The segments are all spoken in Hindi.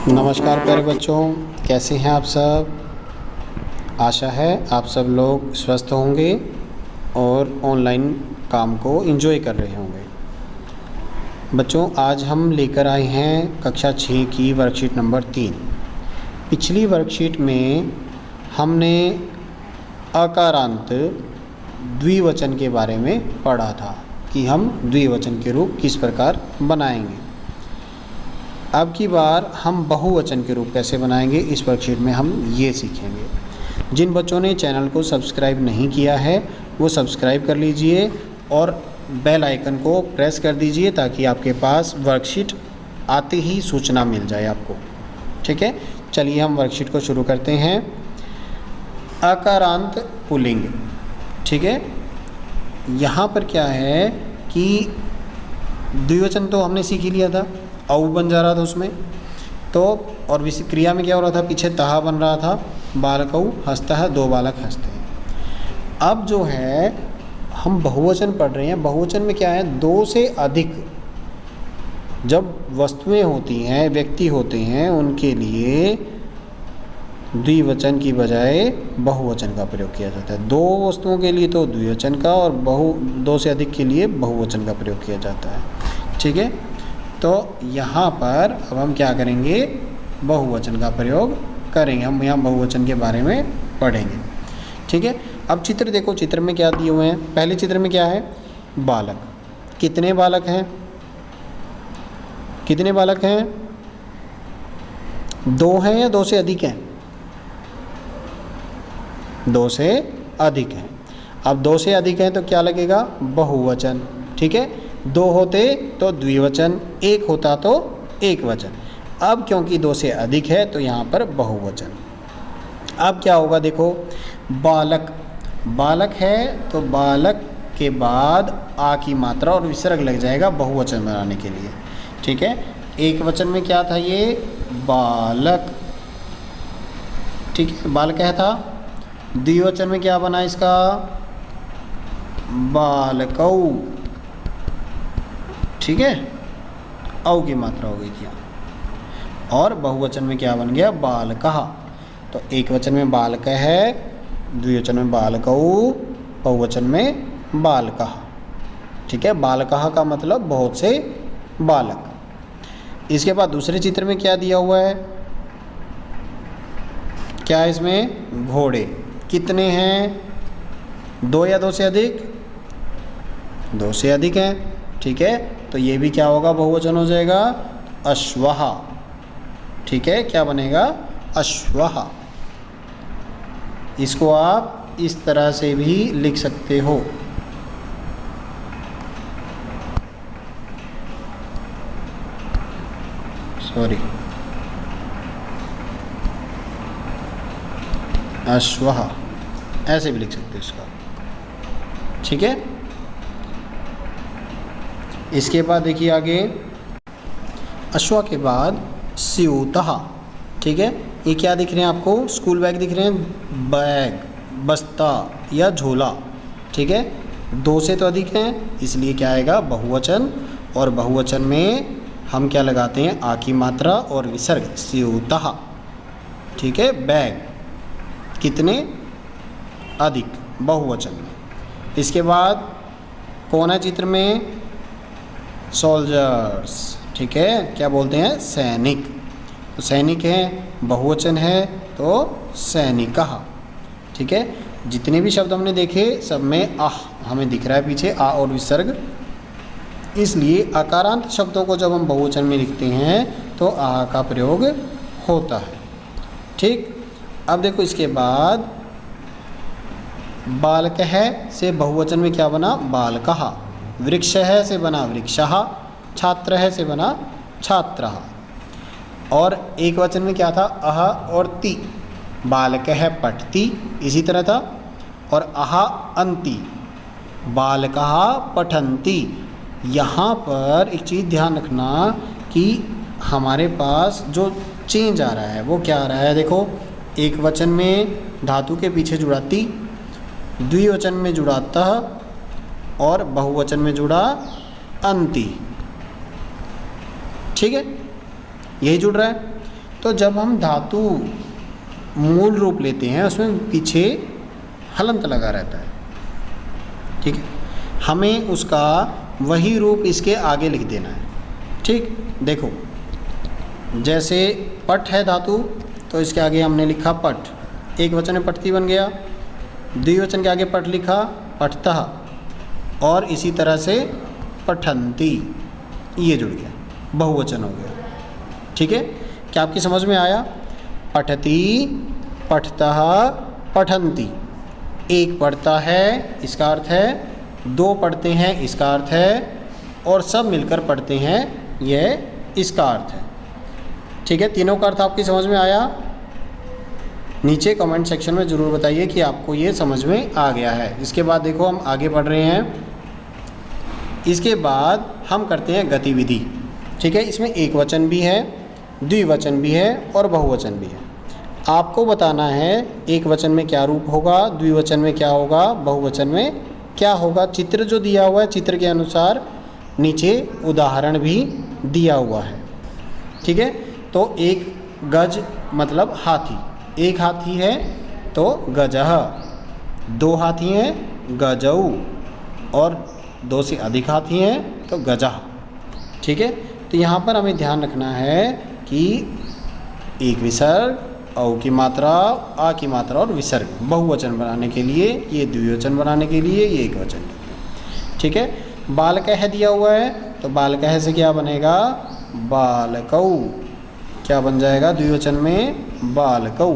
नमस्कार प्यारे बच्चों, कैसे हैं आप सब। आशा है आप सब लोग स्वस्थ होंगे और ऑनलाइन काम को एंजॉय कर रहे होंगे। बच्चों, आज हम लेकर आए हैं कक्षा 6 की वर्कशीट नंबर 3। पिछली वर्कशीट में हमने अकारांत द्विवचन के बारे में पढ़ा था कि हम द्विवचन के रूप किस प्रकार बनाएंगे। अब की बार हम बहुवचन के रूप कैसे बनाएंगे, इस वर्कशीट में हम ये सीखेंगे। जिन बच्चों ने चैनल को सब्सक्राइब नहीं किया है वो सब्सक्राइब कर लीजिए और बेल आइकन को प्रेस कर दीजिए ताकि आपके पास वर्कशीट आते ही सूचना मिल जाए आपको। ठीक है, चलिए हम वर्कशीट को शुरू करते हैं। अकारांत पुल्लिंग। ठीक है, यहाँ पर क्या है कि द्विवचन तो हमने सीख ही लिया था, औ बन जा रहा था उसमें तो, और क्रिया में क्या हो रहा था, पीछे तहा बन रहा था, बालकौ हंसता है, दो बालक हंसते हैं। अब जो है हम बहुवचन पढ़ रहे हैं। बहुवचन में क्या है, दो से अधिक जब वस्तुएं होती हैं, व्यक्ति होते हैं, उनके लिए द्विवचन की बजाय बहुवचन का प्रयोग किया जाता है। दो वस्तुओं के लिए तो द्विवचन का और दो से अधिक के लिए बहुवचन का प्रयोग किया जाता है। ठीक है, तो यहाँ पर अब हम क्या करेंगे, बहुवचन का प्रयोग करेंगे। हम यहाँ बहुवचन के बारे में पढ़ेंगे। ठीक है, अब चित्र देखो, चित्र में क्या दिए हुए हैं। पहले चित्र में क्या है, बालक। कितने बालक हैं, कितने बालक हैं, दो हैं या दो से अधिक हैं, दो से अधिक हैं। अब दो से अधिक हैं तो क्या लगेगा, बहुवचन। ठीक है, दो होते तो द्विवचन, एक होता तो एक वचन। अब क्योंकि दो से अधिक है तो यहाँ पर बहुवचन। अब क्या होगा, देखो बालक, बालक है तो बालक के बाद आ की मात्रा और विसर्ग लग जाएगा बहुवचन बनाने के लिए। ठीक है, एक वचन में क्या था, ये बालक। ठीक है, बालक है था। द्विवचन में क्या बना इसका, बालकौ। ठीक है, औ की मात्रा हो गई थी। और बहुवचन में क्या बन गया, बालकः। तो एक वचन में बालक है, द्विवचन में बालकौ, बहुवचन में बालकः। ठीक है, बालकः का मतलब बहुत से बालक। इसके बाद दूसरे चित्र में क्या दिया हुआ है, क्या है इसमें, घोड़े। कितने हैं, दो या दो से अधिक, दो से अधिक हैं। ठीक है, तो ये भी क्या होगा, बहुवचन हो जाएगा, अश्वः। ठीक है, क्या बनेगा, अश्वः। इसको आप इस तरह से भी लिख सकते हो। सॉरी, अश्वः ऐसे भी लिख सकते हो इसका। ठीक है, इसके बाद देखिए आगे, अश्वा के बाद स्यूतः। ठीक है, ये क्या दिख रहे हैं आपको, स्कूल बैग दिख रहे हैं, बैग, बस्ता या झोला। ठीक है, दो से तो अधिक हैं इसलिए क्या आएगा, बहुवचन। और बहुवचन में हम क्या लगाते हैं, आ की मात्रा और विसर्ग, स्यूतः। ठीक है, बैग, कितने, अधिक, बहुवचन में। इसके बाद कौन है चित्र में, सोल्जर्स। ठीक है, क्या बोलते हैं, सैनिक। तो सैनिक है, बहुवचन है तो सैनिकः। ठीक है, जितने भी शब्द हमने देखे सब में आह हमें दिख रहा है पीछे, आ और विसर्ग। इसलिए अकारांत शब्दों को जब हम बहुवचन में लिखते हैं तो आ का प्रयोग होता है। ठीक, अब देखो इसके बाद बालक है से बहुवचन में क्या बना, बालकः। वृक्ष है से बना वृक्षः। छात्र है से बना छात्रः। और एक वचन में क्या था, अह और ति। बालक है पठति, इसी तरह था। और अह अन्ति, बालकः पठन्ति। यहाँ पर एक चीज़ ध्यान रखना कि हमारे पास जो चेंज आ रहा है वो क्या आ रहा है, देखो एक वचन में धातु के पीछे जुड़ा ति, द्विवचन में जुड़ा तः और बहुवचन में जुड़ा अंति। ठीक है, यही जुड़ रहा है। तो जब हम धातु मूल रूप लेते हैं उसमें पीछे हलंत लगा रहता है, ठीक है, हमें उसका वही रूप इसके आगे लिख देना है। ठीक, देखो जैसे पट है धातु, तो इसके आगे हमने लिखा पट, एक वचन में पटती बन गया, द्विवचन के आगे पट लिखा पठतः, और इसी तरह से पठन्ति, ये जुड़ गया, बहुवचन हो गया। ठीक है, क्या आपकी समझ में आया? पठति, पठतः, पठन्ति, एक पढ़ता है इसका अर्थ है, दो पढ़ते हैं इसका अर्थ है, और सब मिलकर पढ़ते हैं यह इसका अर्थ है। ठीक है, तीनों का अर्थ आपकी समझ में आया? नीचे कमेंट सेक्शन में ज़रूर बताइए कि आपको ये समझ में आ गया है। इसके बाद देखो हम आगे बढ़ रहे हैं। इसके बाद हम करते हैं गतिविधि। ठीक है, इसमें एक वचन भी है, द्विवचन भी है और बहुवचन भी है। आपको बताना है एक वचन में क्या रूप होगा, द्विवचन में क्या होगा, बहुवचन में क्या होगा। चित्र जो दिया हुआ है, चित्र के अनुसार नीचे उदाहरण भी दिया हुआ है। ठीक है, तो एक गज मतलब हाथी, एक हाथी है तो गजः, दो हाथी हैं गजौ, और दो से अधिक हाथी हैं तो गजः। ठीक है, तो यहाँ पर हमें ध्यान रखना है कि एक विसर्ग, औ की मात्रा, आ की मात्रा और विसर्ग, बहुवचन बनाने के लिए, ये द्विवचन बनाने के लिए, ये एक वचन के लिए। ठीक है, बालकः दिया हुआ है तो बालकः से क्या बनेगा, बालकौ, क्या बन जाएगा द्विवचन में, बालकौ।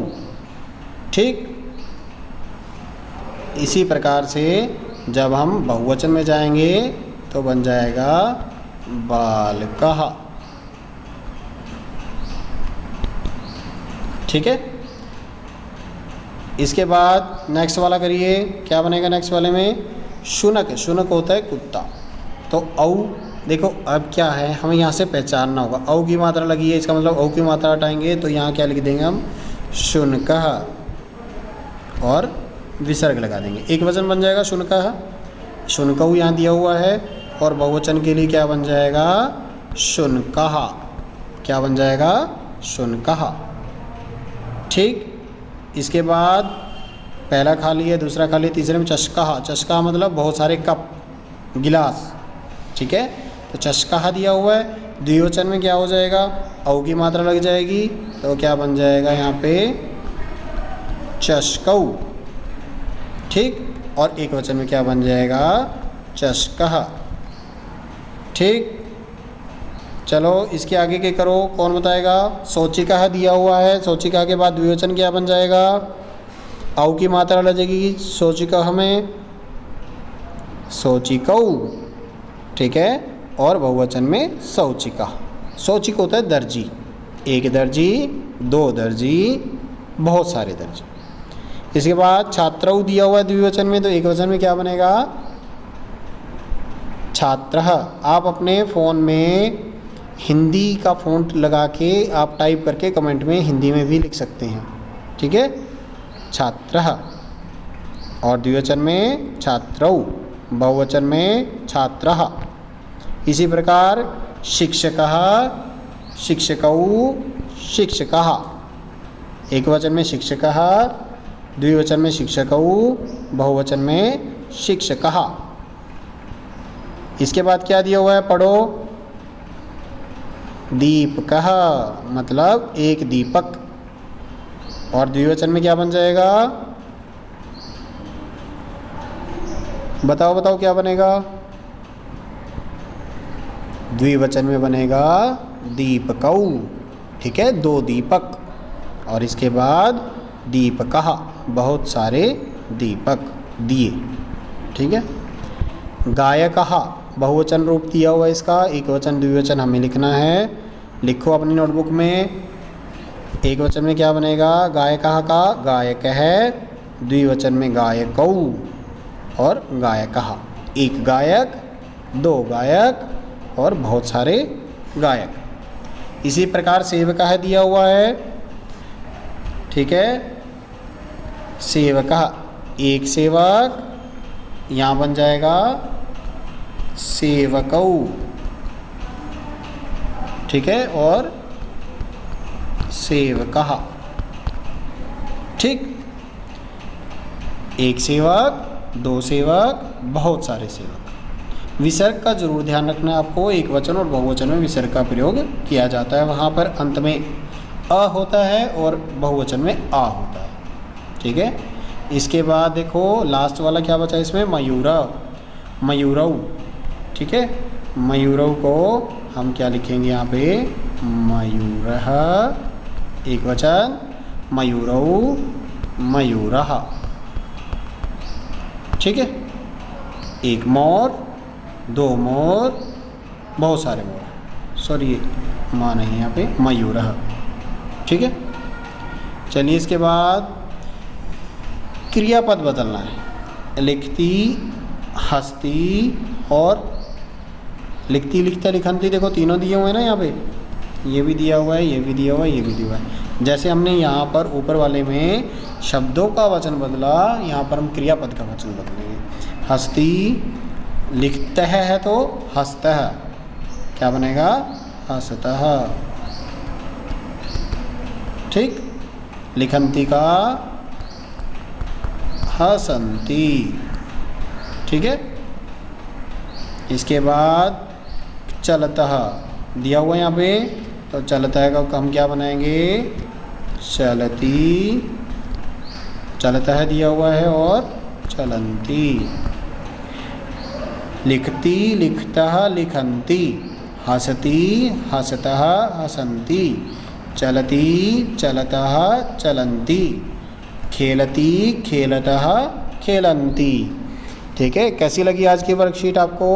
ठीक, इसी प्रकार से जब हम बहुवचन में जाएंगे तो बन जाएगा बालकः। ठीक है, इसके बाद नेक्स्ट वाला करिए, क्या बनेगा नेक्स्ट वाले में, शुनक, शुनक होता है कुत्ता। तो औ देखो अब क्या है, हमें यहाँ से पहचानना होगा, औ की मात्रा लगी है, इसका मतलब औ की मात्रा हटाएंगे तो यहाँ क्या लिख देंगे हम, शुनकः, और विसर्ग लगा देंगे, एक वचन बन जाएगा शुनकः। शुनकौ यहाँ दिया हुआ है, और बहुवचन के लिए क्या बन जाएगा, शुनकः, क्या बन जाएगा, शुनकः। ठीक, इसके बाद पहला खाली है, दूसरा खाली, तीसरे में चषकः, चषकः मतलब बहुत सारे कप, गिलास। ठीक है, तो चषकः दिया हुआ है, द्विवचन में क्या हो जाएगा, औ की मात्रा लग जाएगी तो क्या बन जाएगा यहाँ पे, चषकौ। ठीक, और एक वचन में क्या बन जाएगा, चषकः। ठीक, चलो इसके आगे के करो, कौन बताएगा, शौचिकः दिया हुआ है, शौचिकः के बाद द्विवचन क्या बन जाएगा, औ की मात्रा लगेगी शौचिकः में, शौचिकौ। ठीक है, और बहुवचन में शौचिकः। शौचिक होता है दर्जी, एक दर्जी, दो दर्जी, बहुत सारे दर्जी। इसके बाद छात्रौ दिया हुआ है द्विवचन में, तो एक वचन में क्या बनेगा, छात्रः। आप अपने फ़ोन में हिंदी का फ़ॉन्ट लगा के आप टाइप करके कमेंट में हिंदी में भी लिख सकते हैं। ठीक है, छात्रः, और द्विवचन में छात्रौ, बहुवचन में छात्रः। इसी प्रकार शिक्षकः, शिक्षकौ, शिक्षकः, एक वचन में शिक्षकः, द्विवचन में शिक्षकौ, बहुवचन में शिक्षकः। इसके बाद क्या दिया हुआ है, पढ़ो, दीपकः मतलब एक दीपक, और द्विवचन में क्या बन जाएगा, बताओ बताओ क्या बनेगा, द्विवचन में बनेगा दीपकौ। ठीक है, दो दीपक, और इसके बाद दीपकः, बहुत सारे दीपक, दिए। ठीक है, गायकः, बहुवचन रूप दिया हुआ है इसका, एक वचन द्विवचन हमें लिखना है, लिखो अपनी नोटबुक में। एक वचन में क्या बनेगा, गायकः का गायक है, द्विवचन में गायकौ और गायकः, एक गायक, दो गायक और बहुत सारे गायक। इसी प्रकार सेवकः दिया हुआ है। ठीक है, सेवकः, एक सेवक, यहाँ बन जाएगा सेवकौ। ठीक है, और सेवकः, ठीक। एक सेवक, दो सेवक, बहुत सारे सेवक। विसर्ग का जरूर ध्यान रखना आपको, एक वचन और बहुवचन में विसर्ग का प्रयोग किया जाता है। वहाँ पर अंत में अ होता है और बहुवचन में आ होता है, ठीक है। इसके बाद देखो लास्ट वाला क्या बचा इसमें, मयूरव, मयूरव, ठीक है। मयूरव को हम क्या लिखेंगे यहाँ पे, मयूरः, एक वचन, मयूरौ, मयूरः, ठीक है। एक मोर, दो मोर, बहुत सारे मोर, सॉरी माँ नहीं है यहाँ पे, मयूरः, ठीक है। चलिए इसके बाद क्रियापद बदलना है। लिखती, हंसती और लिखती, लिखता, लिखनती, देखो तीनों दिए हुए हैं ना यहाँ पे, ये भी दिया हुआ है, ये भी दिया हुआ है, ये भी दिया हुआ है। जैसे हमने यहाँ पर ऊपर वाले में शब्दों का वचन बदला, यहाँ पर हम क्रियापद का वचन बदलेंगे। हंसती, लिखता है तो हंसता है, क्या बनेगा, हंसतः, ठीक। लिखंती का हसंती, ठीक है। इसके बाद चलतः दिया हुआ है यहाँ पे, तो चलतः का हम क्या बनाएंगे, चलती, चलतः दिया हुआ है और चलंती। लिखती, लिखतः, लिखंती, हंसती, हंसतः, हसंती, चलती, चलतः, चलंती, खेलती, खेलतः, खेलंती, ठीक है। कैसी लगी आज की वर्कशीट आपको?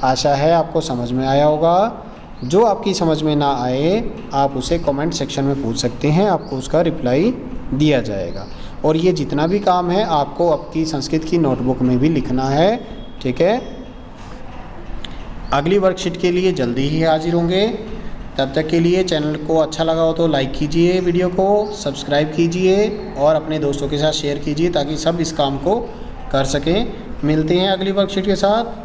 आशा है आपको समझ में आया होगा। जो आपकी समझ में ना आए आप उसे कमेंट सेक्शन में पूछ सकते हैं, आपको उसका रिप्लाई दिया जाएगा। और ये जितना भी काम है आपको आपकी संस्कृत की नोटबुक में भी लिखना है, ठीक है। अगली वर्कशीट के लिए जल्दी ही हाजिर होंगे। तब तक के लिए चैनल को अच्छा लगा हो तो लाइक कीजिए, वीडियो को सब्सक्राइब कीजिए और अपने दोस्तों के साथ शेयर कीजिए ताकि सब इस काम को कर सकें। मिलते हैं अगली वर्कशीट के साथ।